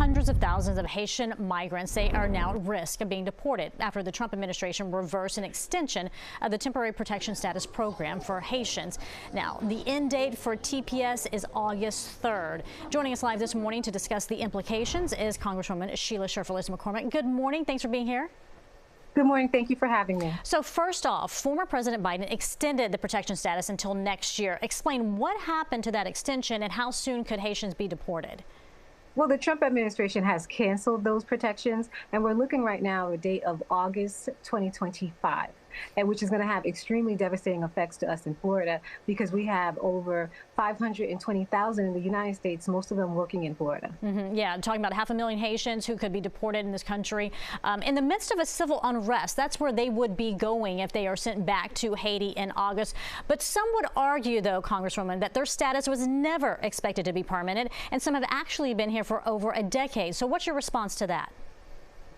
hundreds of thousands of Haitian migrants, they are now at risk of being deported after the Trump administration reversed an extension of the temporary protection status program for Haitians. Now, the end date for TPS is August 3rd. Joining us live this morning to discuss the implications is Congresswoman Sheila Cherfilus-McCormick. Good morning. Thanks for being here. Good morning. Thank you for having me. So first off, former President Biden extended the protection status until next year. Explain what happened to that extension and how soon could Haitians be deported? Well, the Trump administration has canceled those protections, and we're looking right now at a date of August 2025, and which is going to have extremely devastating effects to us in Florida because we have over 520,000 in the United States, most of them working in Florida. Yeah, I'm talking about 500,000 Haitians who could be deported in this country. In the midst of a civil unrest, that's where they would be going if they are sent back to Haiti in August. But some would argue, though, Congresswoman, that their status was never expected to be permanent, and some have actually been here for over a decade. So what's your response to that?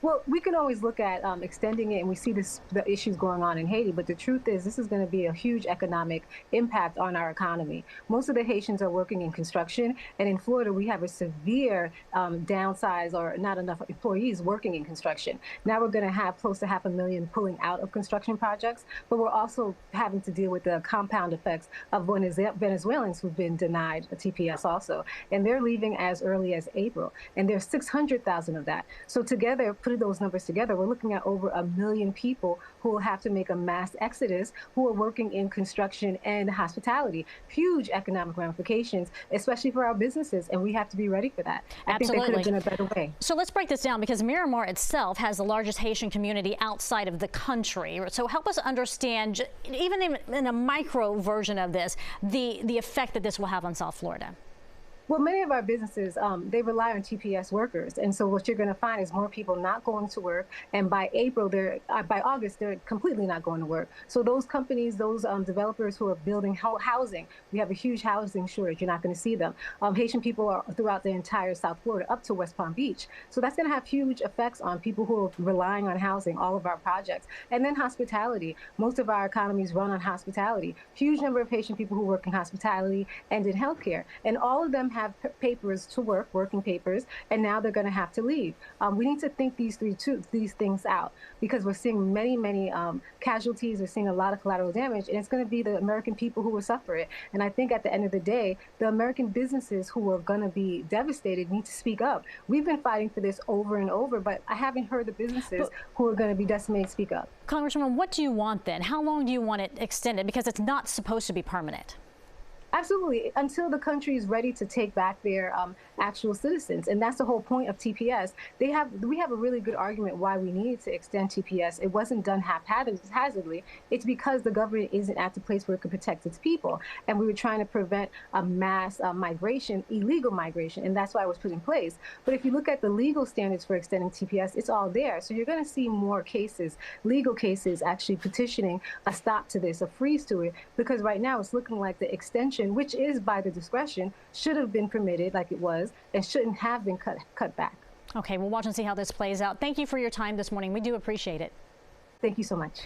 Well, we can always look at extending it, and we see the issues going on in Haiti. But the truth is, this is going to be a huge economic impact on our economy. Most of the Haitians are working in construction, and in Florida, we have a severe downsize or not enough employees working in construction. Now we're going to have close to 500,000 pulling out of construction projects, but we're also having to deal with the compound effects of Venezuelans who've been denied a TPS also, and they're leaving as early as April, and there's 600,000 of that. So together, putting those numbers together, we're looking at over 1 million people who will have to make a mass exodus who are working in construction and hospitality. Huge economic ramifications, especially for our businesses, and we have to be ready for that. I think there could have been a better way. So let's break this down, because Miramar itself has the largest Haitian community outside of the country. So help us understand, even in a micro version of this, the effect that this will have on South Florida. Well, many of our businesses, they rely on TPS workers. And so what you're going to find is more people not going to work. And by by August, they're completely not going to work. So those companies, those developers who are building housing, we have a huge housing shortage. You're not going to see them. Haitian people are throughout the entire South Florida, up to West Palm Beach. So that's going to have huge effects on people who are relying on housing, all of our projects. And then hospitality. Most of our economies run on hospitality. Huge number of Haitian people who work in hospitality and in healthcare. And all of them have papers to work, working papers, and now they're going to have to leave. We need to think these things out, because we're seeing many casualties. We're seeing a lot of collateral damage, and it's going to be the American people who will suffer it. And I think at the end of the day, the American businesses who are going to be devastated need to speak up. We've been fighting for this over and over, but I haven't heard the businesses who are going to be decimated speak up. Congresswoman, what do you want then? How long do you want it extended? Because it's not supposed to be permanent. Absolutely, until the country is ready to take back their actual citizens. And that's the whole point of TPS. We have a really good argument why we needed to extend TPS. It wasn't done haphazardly. It's because the government isn't at the place where it can protect its people. And we were trying to prevent a mass migration, illegal migration, and that's why it was put in place. But if you look at the legal standards for extending TPS, it's all there. So you're going to see more cases, legal cases, actually petitioning a stop to this, a freeze to it, because right now it's looking like the extension, which is by the discretion, should have been permitted like it was and shouldn't have been cut back. Okay, we'll watch and see how this plays out. Thank you for your time this morning. We do appreciate it. Thank you so much.